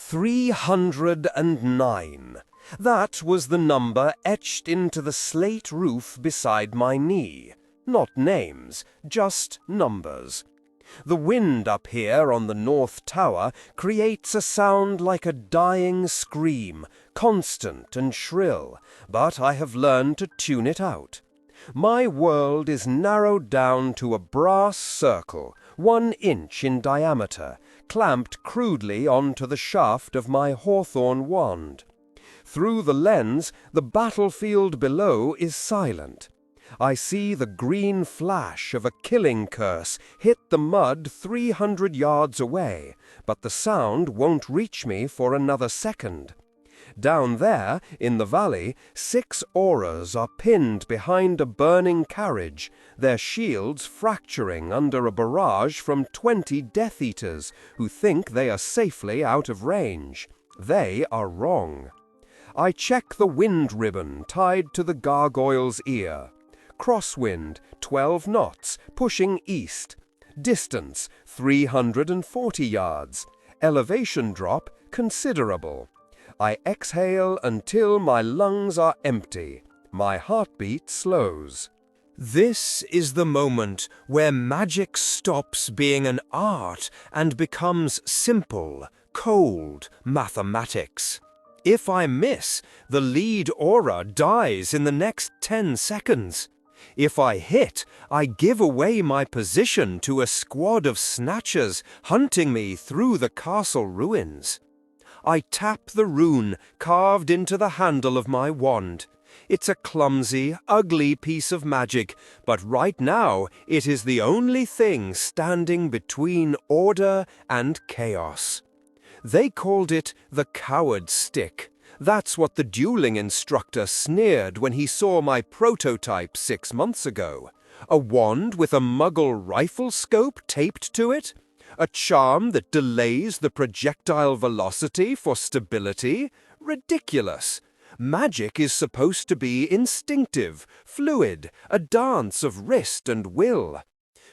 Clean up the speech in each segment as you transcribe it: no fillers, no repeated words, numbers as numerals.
309. That was the number etched into the slate roof beside my knee. Not names, just numbers. The wind up here on the north tower creates a sound like a dying scream, constant and shrill, but I have learned to tune it out. My world is narrowed down to a brass circle, 1 inch in diameter, clamped crudely onto the shaft of my hawthorn wand. Through the lens, the battlefield below is silent. I see the green flash of a killing curse hit the mud 300 yards away, but the sound won't reach me for another second. Down there, in the valley, 6 auras are pinned behind a burning carriage, their shields fracturing under a barrage from 20 Death Eaters who think they are safely out of range. They are wrong. I check the wind ribbon tied to the gargoyle's ear. Crosswind, 12 knots, pushing east. Distance, 340 yards. Elevation drop, considerable. I exhale until my lungs are empty. My heartbeat slows. This is the moment where magic stops being an art and becomes simple, cold mathematics. If I miss, the lead aura dies in the next 10 seconds. If I hit, I give away my position to a squad of snatchers hunting me through the castle ruins. I tap the rune carved into the handle of my wand. It's a clumsy, ugly piece of magic, but right now it is the only thing standing between order and chaos. They called it the coward stick. That's what the dueling instructor sneered when he saw my prototype 6 months ago. A wand with a muggle rifle scope taped to it? A charm that delays the projectile velocity for stability? Ridiculous. Magic is supposed to be instinctive, fluid, a dance of wrist and will.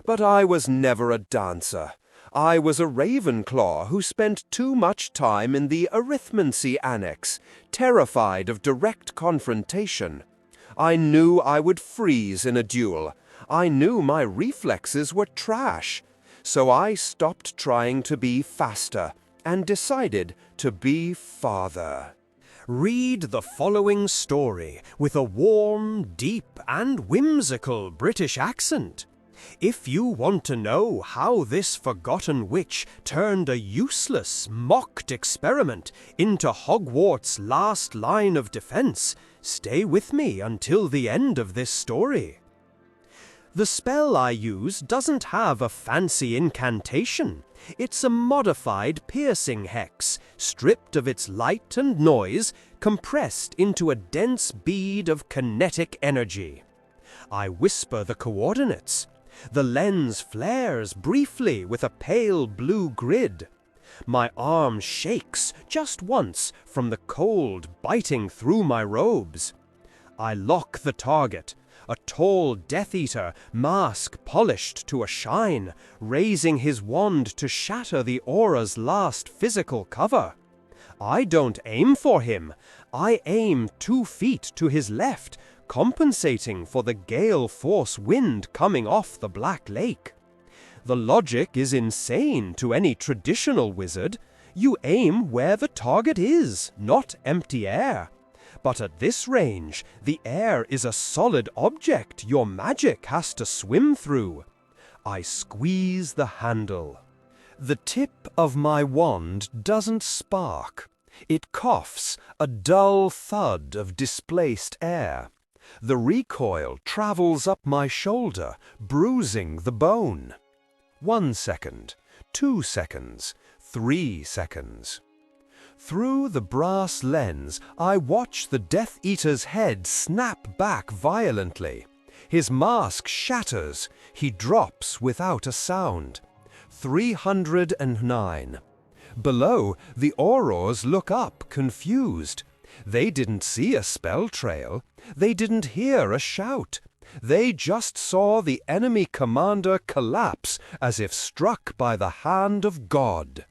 But I was never a dancer. I was a Ravenclaw who spent too much time in the arithmancy annex, terrified of direct confrontation. I knew I would freeze in a duel. I knew my reflexes were trash. So I stopped trying to be faster and decided to be father. Read the following story with a warm, deep, and whimsical British accent. If you want to know how this forgotten witch turned a useless, mocked experiment into Hogwarts' last line of defense, stay with me until the end of this story. The spell I use doesn't have a fancy incantation. It's a modified piercing hex, stripped of its light and noise, compressed into a dense bead of kinetic energy. I whisper the coordinates. The lens flares briefly with a pale blue grid. My arm shakes just once from the cold biting through my robes. I lock the target. A tall Death Eater, mask polished to a shine, raising his wand to shatter the aura's last physical cover. I don't aim for him. I aim 2 feet to his left, compensating for the gale force wind coming off the Black Lake. The logic is insane to any traditional wizard. You aim where the target is, not empty air. But at this range, the air is a solid object your magic has to swim through. I squeeze the handle. The tip of my wand doesn't spark. It coughs, a dull thud of displaced air. The recoil travels up my shoulder, bruising the bone. 1 second, 2 seconds, 3 seconds. Through the brass lens, I watch the Death Eater's head snap back violently. His mask shatters. He drops without a sound. 309. Below, the Aurors look up, confused. They didn't see a spell trail. They didn't hear a shout. They just saw the enemy commander collapse as if struck by the hand of God.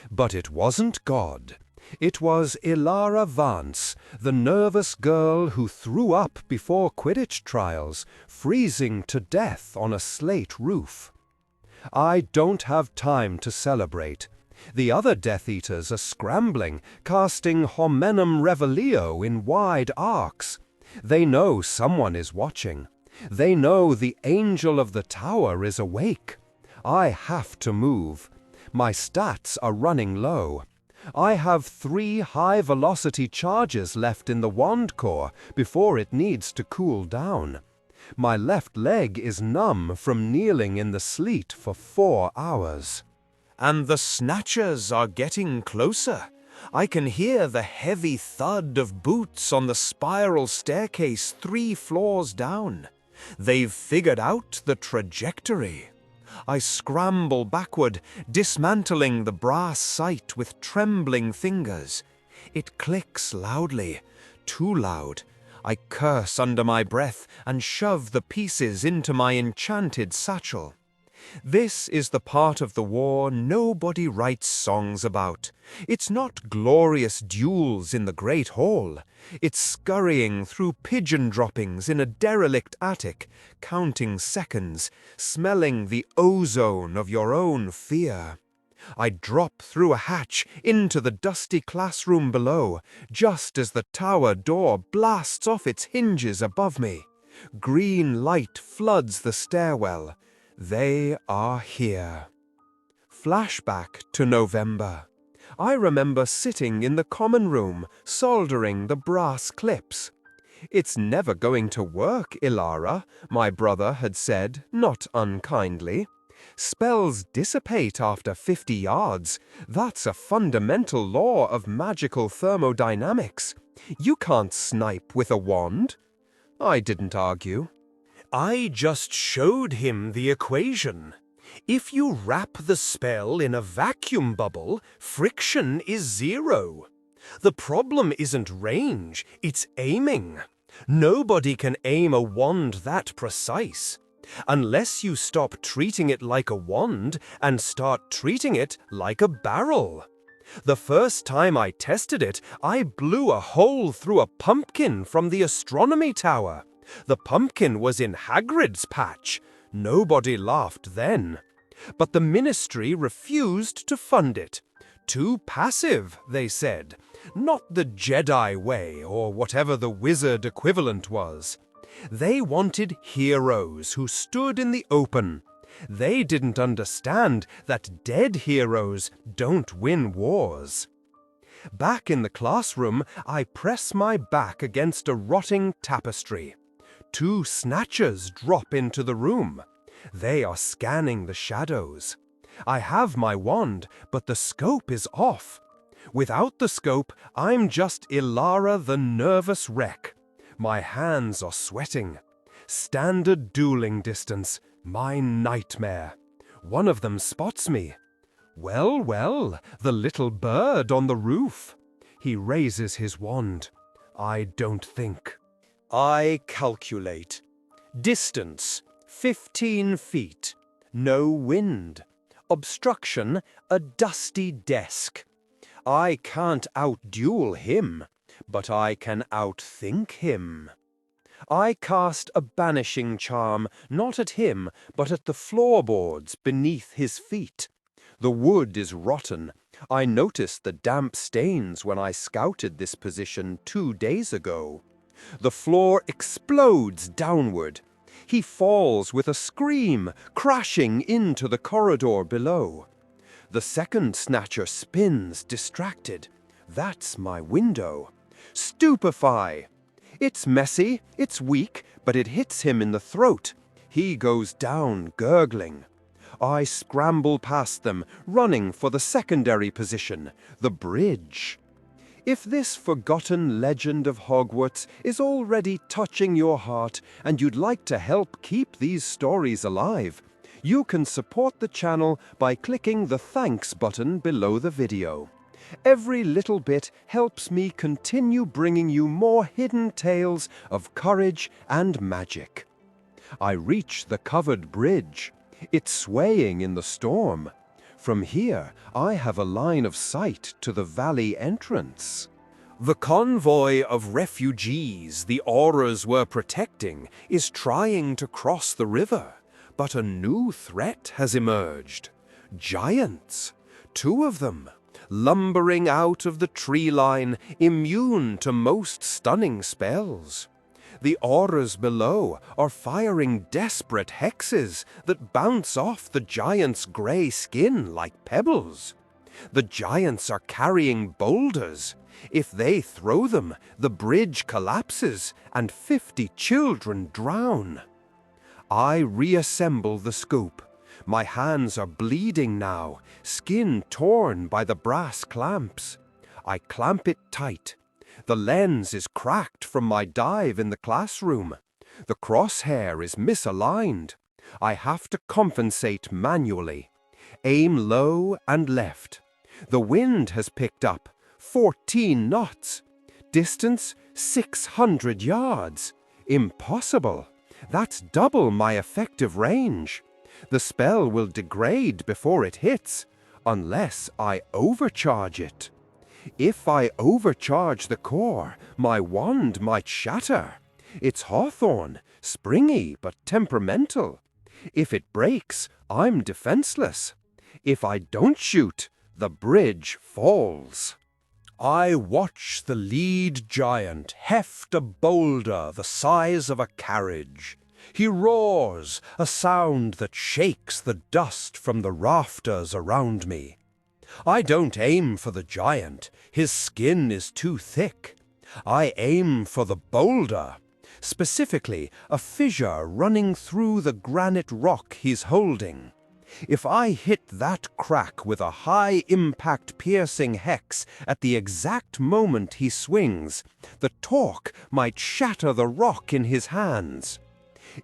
But it wasn't God. It was Ilara Vance, the nervous girl who threw up before Quidditch trials, freezing to death on a slate roof. I don't have time to celebrate. The other Death Eaters are scrambling, casting Homenum Revelio in wide arcs. They know someone is watching. They know the Angel of the Tower is awake. I have to move. My stats are running low. I have 3 high-velocity charges left in the wand core before it needs to cool down. My left leg is numb from kneeling in the sleet for 4 hours. And the snatchers are getting closer. I can hear the heavy thud of boots on the spiral staircase 3 floors down. They've figured out the trajectory. I scramble backward, dismantling the brass sight with trembling fingers. It clicks loudly, too loud. I curse under my breath and shove the pieces into my enchanted satchel. This is the part of the war nobody writes songs about. It's not glorious duels in the Great Hall. It's scurrying through pigeon droppings in a derelict attic, counting seconds, smelling the ozone of your own fear. I drop through a hatch into the dusty classroom below, just as the tower door blasts off its hinges above me. Green light floods the stairwell. They are here. Flashback to November. I remember sitting in the common room, soldering the brass clips. "It's never going to work, Ilara," my brother had said, not unkindly. "Spells dissipate after 50 yards. That's a fundamental law of magical thermodynamics. You can't snipe with a wand." I didn't argue. I just showed him the equation. If you wrap the spell in a vacuum bubble, friction is 0. The problem isn't range, it's aiming. Nobody can aim a wand that precise. Unless you stop treating it like a wand and start treating it like a barrel. The first time I tested it, I blew a hole through a pumpkin from the astronomy tower. The pumpkin was in Hagrid's patch. Nobody laughed then. But the ministry refused to fund it. Too passive, they said. Not the Jedi way, or whatever the wizard equivalent was. They wanted heroes who stood in the open. They didn't understand that dead heroes don't win wars. Back in the classroom, I press my back against a rotting tapestry. 2 snatchers drop into the room. They are scanning the shadows. I have my wand, but the scope is off. Without the scope, I'm just Ilara the nervous wreck. My hands are sweating. Standard dueling distance, my nightmare. One of them spots me. Well, well, the little bird on the roof. He raises his wand. I don't think. I calculate. Distance, 15 feet. No wind. Obstruction, a dusty desk. I can't outduel him, but I can outthink him. I cast a banishing charm, not at him, but at the floorboards beneath his feet. The wood is rotten. I noticed the damp stains when I scouted this position 2 days ago. The floor explodes downward. He falls with a scream, crashing into the corridor below. The second snatcher spins, distracted. That's my window. Stupefy! It's messy, it's weak, but it hits him in the throat. He goes down, gurgling. I scramble past them, running for the secondary position, the bridge. If this forgotten legend of Hogwarts is already touching your heart and you'd like to help keep these stories alive, you can support the channel by clicking the thanks button below the video. Every little bit helps me continue bringing you more hidden tales of courage and magic. I reach the covered bridge. It's swaying in the storm. From here, I have a line of sight to the valley entrance. The convoy of refugees the Aurors were protecting is trying to cross the river, but a new threat has emerged. Giants, 2 of them, lumbering out of the tree line, immune to most stunning spells. The Aurors below are firing desperate hexes that bounce off the giant's grey skin like pebbles. The giants are carrying boulders. If they throw them, the bridge collapses and 50 children drown. I reassemble the scoop. My hands are bleeding now, skin torn by the brass clamps. I clamp it tight. The lens is cracked from my dive in the classroom. The crosshair is misaligned. I have to compensate manually. Aim low and left. The wind has picked up, 14 knots. Distance 600 yards. Impossible. That's double my effective range. The spell will degrade before it hits, unless I overcharge it. If I overcharge the core, my wand might shatter. It's hawthorn, springy but temperamental. If it breaks, I'm defenseless. If I don't shoot, the bridge falls. I watch the lead giant heft a boulder the size of a carriage. He roars, a sound that shakes the dust from the rafters around me. I don't aim for the giant, his skin is too thick. I aim for the boulder, specifically a fissure running through the granite rock he's holding. If I hit that crack with a high-impact piercing hex at the exact moment he swings, the torque might shatter the rock in his hands.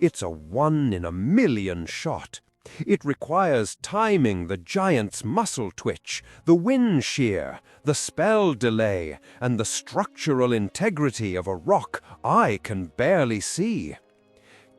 It's a 1 in a million shot. It requires timing the giant's muscle twitch, the wind shear, the spell delay, and the structural integrity of a rock I can barely see.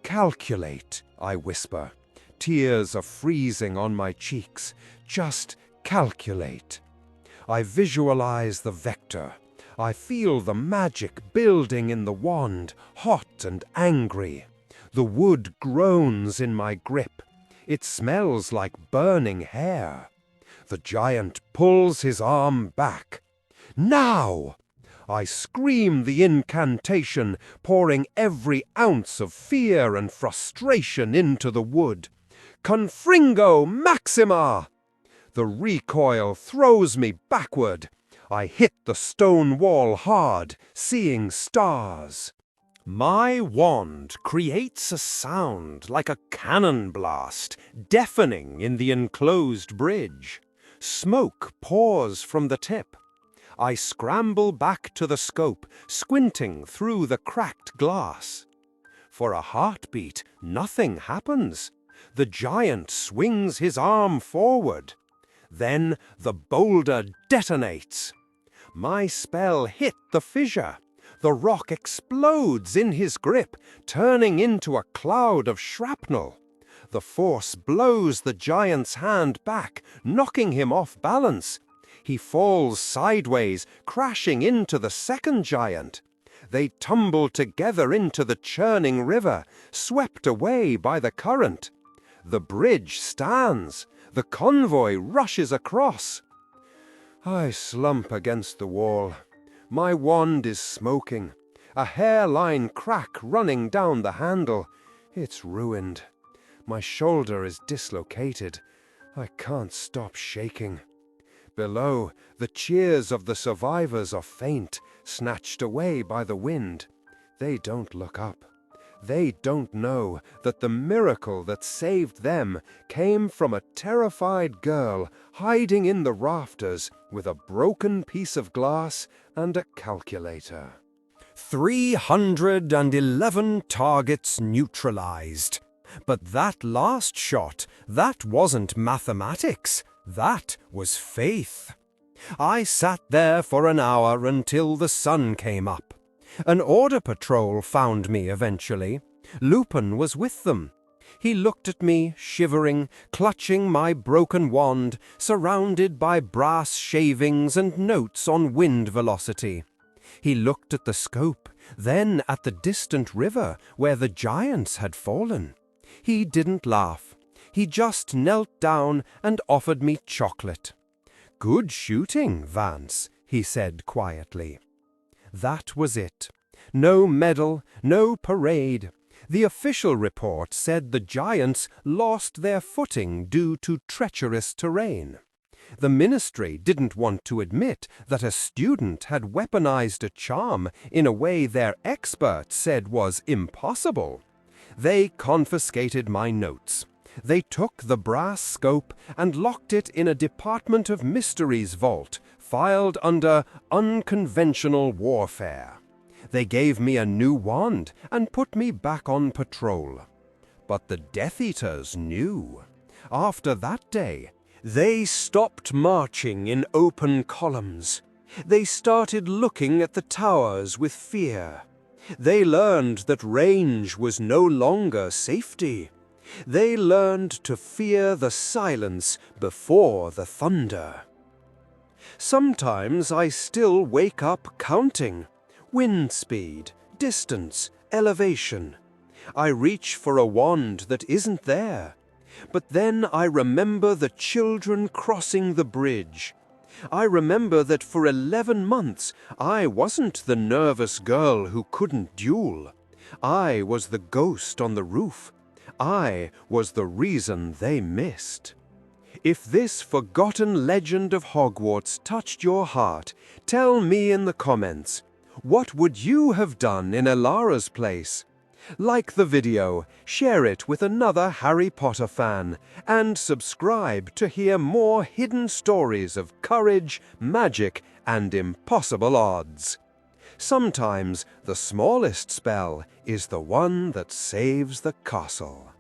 Calculate, I whisper. Tears are freezing on my cheeks. Just calculate. I visualize the vector. I feel the magic building in the wand, hot and angry. The wood groans in my grip. It smells like burning hair. The giant pulls his arm back. Now! I scream the incantation, pouring every ounce of fear and frustration into the wood. Confringo Maxima! The recoil throws me backward. I hit the stone wall hard, seeing stars. My wand creates a sound like a cannon blast, deafening in the enclosed bridge. Smoke pours from the tip. I scramble back to the scope, squinting through the cracked glass. For a heartbeat, nothing happens. The giant swings his arm forward. Then the boulder detonates. My spell hit the fissure. The rock explodes in his grip, turning into a cloud of shrapnel. The force blows the giant's hand back, knocking him off balance. He falls sideways, crashing into the second giant. They tumble together into the churning river, swept away by the current. The bridge stands. The convoy rushes across. I slump against the wall. My wand is smoking. A hairline crack running down the handle. It's ruined. My shoulder is dislocated. I can't stop shaking. Below, the cheers of the survivors are faint, snatched away by the wind. They don't look up. They don't know that the miracle that saved them came from a terrified girl hiding in the rafters with a broken piece of glass and a calculator. 311 targets neutralized. But that last shot, that wasn't mathematics. That was faith. I sat there for an hour until the sun came up. An order patrol found me eventually. Lupin was with them. He looked at me, shivering, clutching my broken wand, surrounded by brass shavings and notes on wind velocity. He looked at the scope, then at the distant river where the giants had fallen. He didn't laugh. He just knelt down and offered me chocolate. "Good shooting, Vance," he said quietly. That was it. No medal, no parade. The official report said the giants lost their footing due to treacherous terrain. The ministry didn't want to admit that a student had weaponized a charm in a way their experts said was impossible. They confiscated my notes. They took the brass scope and locked it in a Department of Mysteries vault, filed under unconventional warfare. They gave me a new wand and put me back on patrol. But the Death Eaters knew. After that day, they stopped marching in open columns. They started looking at the towers with fear. They learned that range was no longer safety. They learned to fear the silence before the thunder. Sometimes I still wake up counting. Wind speed, distance, elevation. I reach for a wand that isn't there. But then I remember the children crossing the bridge. I remember that for 11 months I wasn't the nervous girl who couldn't duel. I was the ghost on the roof. I was the reason they missed. If this forgotten legend of Hogwarts touched your heart, tell me in the comments. What would you have done in Elara's place? Like the video, share it with another Harry Potter fan, and subscribe to hear more hidden stories of courage, magic, and impossible odds. Sometimes the smallest spell is the one that saves the castle.